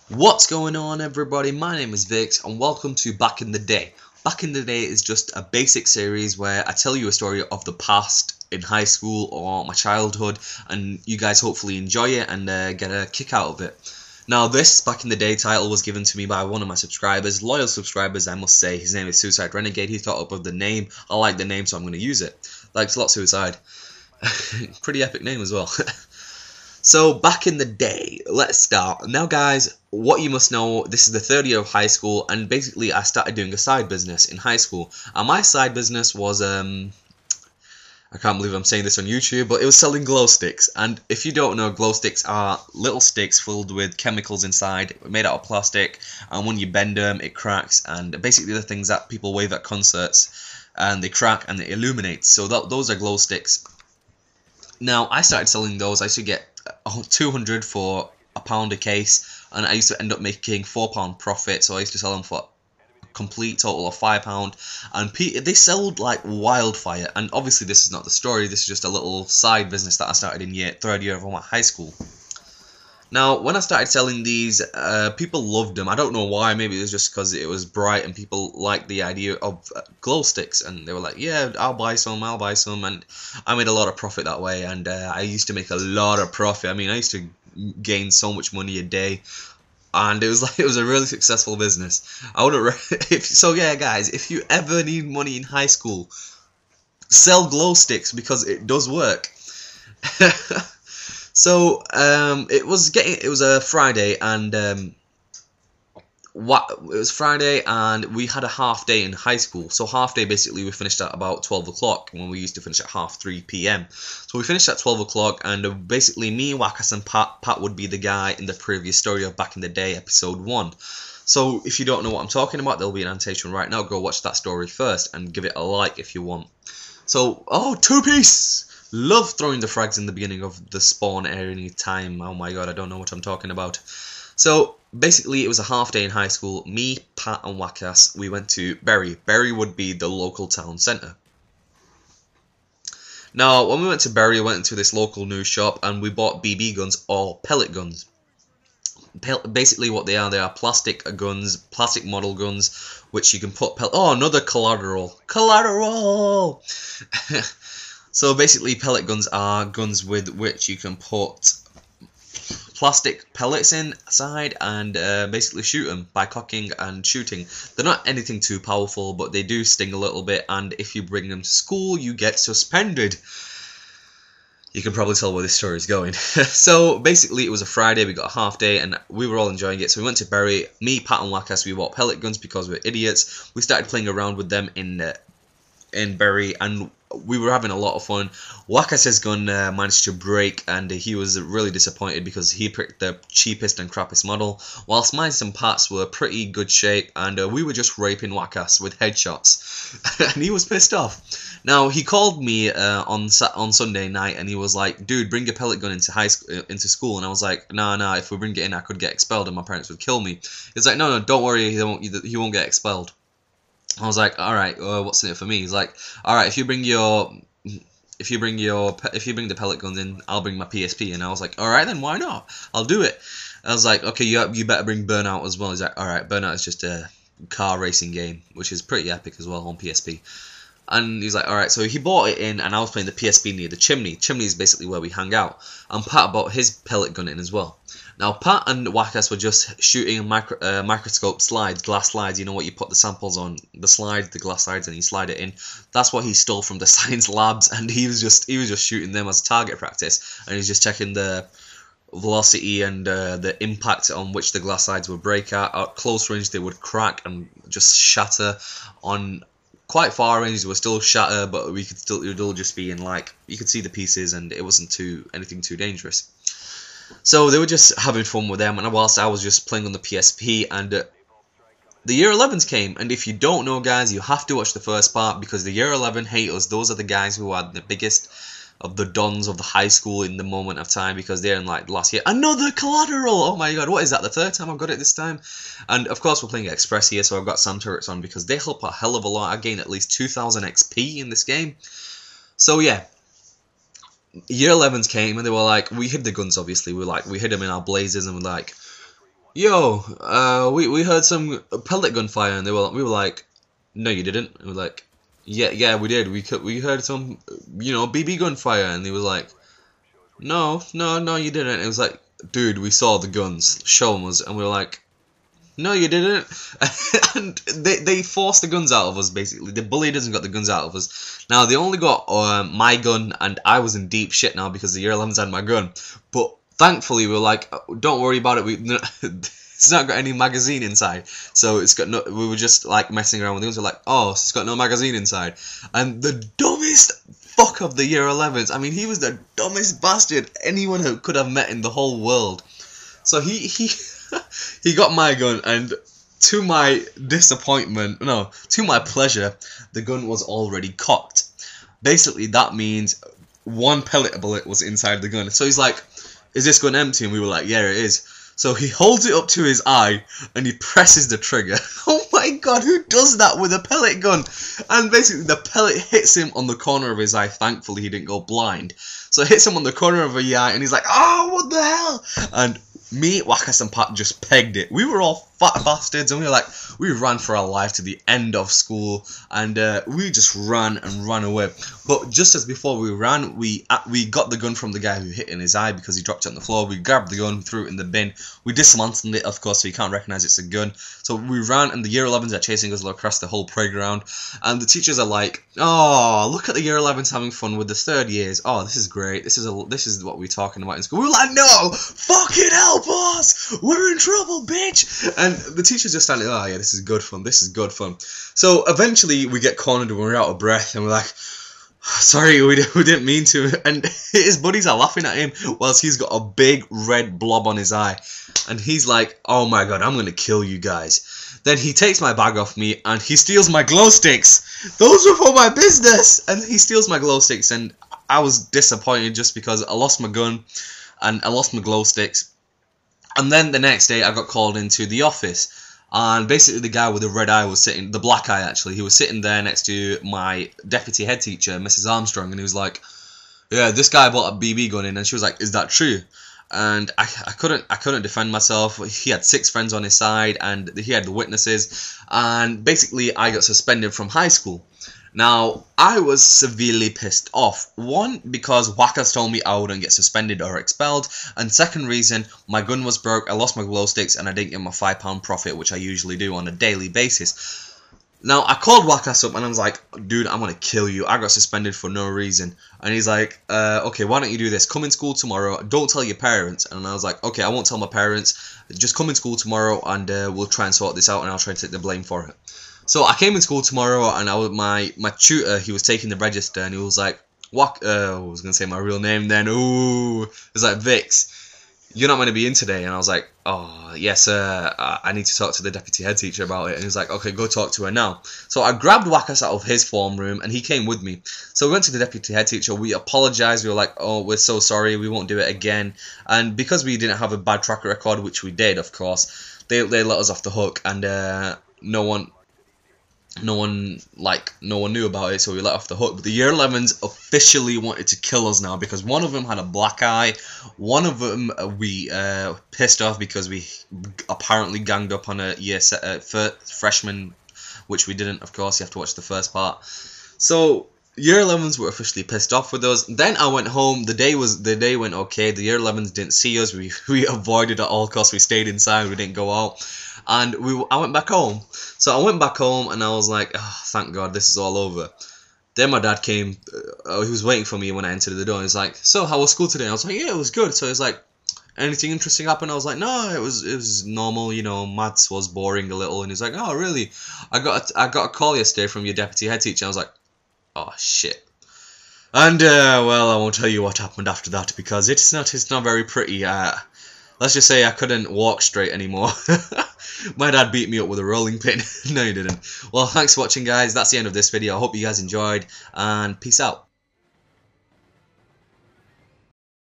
What's going on, everybody? My name is Vix and welcome to Back in the Day. Back in the Day is just a basic series where I tell you a story of the past in high school or my childhood, and you guys hopefully enjoy it and get a kick out of it. Now this Back in the Day title was given to me by one of my subscribers, loyal subscribers I must say. His name is Suicide Renegade. He thought up of the name. I like the name, so I'm going to use it. Thanks a lot, Suicide. Pretty epic name as well. So, back in the day, let's start. Now guys, what you must know, this is the third year of high school, and basically I started doing a side business in high school. And my side business was, I can't believe I'm saying this on YouTube, but it was selling glow sticks. And if you don't know, glow sticks are little sticks filled with chemicals inside, made out of plastic, and when you bend them, it cracks, and basically the things that people wave at concerts, and they crack and they illuminate. So those are glow sticks. Now, I started selling those. I used to get 200 for £1 a case, and I used to end up making £4 profit, so I used to sell them for a complete total of £5, and they sold like wildfire. And obviously this is not the story, this is just a little side business that I started in third year of my high school. Now, when I started selling these, people loved them. I don't know why. Maybe it was just because it was bright and people liked the idea of glow sticks. And they were like, yeah, I'll buy some. And I made a lot of profit that way. And I used to make a lot of profit. I mean, I used to gain so much money a day. And it was a really successful business. I wouldn't. So yeah, guys, if you ever need money in high school, sell glow sticks because it does work. So it was a Friday, and it was Friday, and we had a half day in high school. So half day, basically we finished at about 12 o'clock when we used to finish at 3:30 p.m. So we finished at 12 o'clock, and basically me, Wakas, and Pat would be the guy in the previous story of Back in the Day, episode 1. So if you don't know what I'm talking about, there'll be an annotation right now. Go watch that story first and give it a like if you want. So, oh, two-piece! Love throwing the frags in the beginning of the spawn any time. Oh my god, I don't know what I'm talking about. So, basically, it was a half day in high school. Me, Pat, and Wakas, we went to Bury. Bury would be the local town centre. Now, when we went to Bury, we went into this local news shop, and we bought BB guns, or pellet guns. Basically, what they are plastic guns, plastic model guns, which you can put oh, another collateral. Collateral! So basically, pellet guns are guns with which you can put plastic pellets inside and basically shoot them by cocking and shooting. They're not anything too powerful, but they do sting a little bit, and if you bring them to school, you get suspended. You can probably tell where this story is going. So basically, it was a Friday, we got a half day, and we were all enjoying it. So we went to Bury. Me, Pat, and Wakas, we bought pellet guns because we're idiots. We started playing around with them in Bury, and we were having a lot of fun. Wakas' gun managed to break, and he was really disappointed because he picked the cheapest and crappiest model, whilst mine and Pat's were pretty good shape, and we were just raping Wakas with headshots, and he was pissed off. Now, he called me on Sunday night, and he was like, dude, bring your pellet gun into school, and I was like, nah, if we bring it in, I could get expelled, and my parents would kill me. He's like, no, don't worry, he won't get expelled. I was like, all right, what's in it for me? He's like, all right, if you bring the pellet guns in, I'll bring my PSP. And I was like, all right, then why not? I'll do it. I was like, okay, you better bring Burnout as well. He's like, all right, Burnout is just a car racing game, which is pretty epic as well on PSP. And he's like, all right, so he bought it in, and I was playing the PSP near the chimney. Chimney is basically where we hang out. And Pat bought his pellet gun in as well. Now, Pat and Wakas were just shooting microscope slides, glass slides. You know what you put the samples on, the slides, the glass slides, and you slide it in. That's what he stole from the science labs, and he was just shooting them as target practice, and he's just checking the velocity and the impact on which the glass slides would break at close range. They would crack and just shatter. On quite far range, they would still shatter, but it would all just be in, like, you could see the pieces, and it wasn't anything too dangerous. So they were just having fun with them, and whilst I was just playing on the PSP, and the Year 11s came, and if you don't know, guys, you have to watch the first part, because the Year 11 haters, those are the guys who are the biggest of the dons of the high school in the moment of time, because they're in, like, last year. Another collateral! Oh my god, what is that, the third time I've got it this time? And of course we're playing Express here, so I've got Sam turrets on, because they help a hell of a lot. I gained at least 2000 XP in this game. So yeah, Year 11s came, and they were like, we hid the guns, obviously. We hid them in our blazers, and we're like, yo, we heard some pellet gunfire, and we were like, no, you didn't. And we're like, yeah, we did. We heard some, BB gunfire, and they were like, no, you didn't. It was like, dude, we saw the guns. Show them us, and we were like, no, you didn't. And they forced the guns out of us, basically. They bullied us and got the guns out of us. Now, they only got my gun, and I was in deep shit now because the year 11s had my gun. But thankfully, we were like, don't worry about it. It's not got any magazine inside. So it's got no. We were just like messing around with the guns. We're like, oh, so it's got no magazine inside. And the dumbest fuck of the year 11s. I mean, he was the dumbest bastard anyone who could have met in the whole world. So he he got my gun, and to my pleasure, the gun was already cocked. Basically, that means one pellet bullet was inside the gun. So he's like, is this gun empty? And we were like, yeah, it is. So he holds it up to his eye, and he presses the trigger. Oh my god, who does that with a pellet gun? And basically, the pellet hits him on the corner of his eye. Thankfully, he didn't go blind. So it hits him on the corner of his eye, and he's like, oh, what the hell? And me, Wakas, and Pat just pegged it. We were all fat bastards, and we ran for our life to the end of school, and we just ran away. But just as before we ran, we got the gun from the guy who hit in his eye because he dropped it on the floor. We grabbed the gun, threw it in the bin. We dismantled it, of course, so you can't recognize it's a gun. So we ran, and the year 11s are chasing us across the whole playground, and the teachers are like, oh, look at the year 11s having fun with the third years. Oh, this is great. This is what we're talking about in school. We were like, no, fucking help us, we're in trouble, bitch. And the teachers just standing, oh yeah, this is good fun. So eventually we get cornered and we're out of breath, and we're like, sorry, we didn't mean to. And his buddies are laughing at him whilst he's got a big red blob on his eye, and he's like, oh my god, I'm gonna kill you guys. Then he takes my bag off me and he steals my glow sticks. Those were for my business. And he steals my glow sticks, and I was disappointed just because I lost my gun and I lost my glow sticks. And then the next day I got called into the office, and basically the guy with the red eye was sitting, the black eye actually, he was sitting there next to my deputy head teacher, Mrs. Armstrong, and he was like, yeah, this guy bought a BB gun in, and she was like, is that true? And I couldn't defend myself. He had 6 friends on his side, and he had the witnesses, and basically I got suspended from high school. Now, I was severely pissed off. One, because Wakas told me I wouldn't get suspended or expelled, and second reason, my gun was broke, I lost my glow sticks, and I didn't get my £5 profit, which I usually do on a daily basis. Now, I called Wakas up, and I was like, dude, I'm gonna kill you. I got suspended for no reason. And he's like, okay, why don't you do this? Come in school tomorrow, don't tell your parents. And I was like, okay, I won't tell my parents. Just come in school tomorrow, and we'll try and sort this out, and I'll try to take the blame for it. So I came in school tomorrow, and my tutor, he was taking the register, and he was like, I was going to say my real name then, ooh, he was like, Vix, you're not going to be in today. And I was like, oh, yes, I need to talk to the deputy head teacher about it. And he was like, okay, go talk to her now. So I grabbed Wakas out of his form room, and he came with me. So we went to the deputy head teacher, we apologised, we were like, oh, we're so sorry, we won't do it again. And because we didn't have a bad track record, which we did, of course, they let us off the hook, and no one knew about it, so we let off the hook. But the year 11s officially wanted to kill us now, because one of them had a black eye, one of them we pissed off because we apparently ganged up on a freshman, which we didn't, of course. You have to watch the first part. So year 11s were officially pissed off with us. Then I went home. The day went okay. The year 11s didn't see us. We avoided at all costs. We stayed inside. We didn't go out. And I went back home. So I went back home, and I was like, oh, thank God, this is all over. Then my dad came. He was waiting for me when I entered the door. And he's like, so how was school today? I was like, yeah, it was good. So he's like, anything interesting happened? I was like, no, it was normal. You know, maths was boring a little. And he's like, oh, really? I got a call yesterday from your deputy head teacher. I was like, oh shit. And well, I won't tell you what happened after that, because it's not very pretty. Let's just say I couldn't walk straight anymore. My dad beat me up with a rolling pin. No, he didn't. Well, thanks for watching, guys. That's the end of this video. I hope you guys enjoyed, and peace out.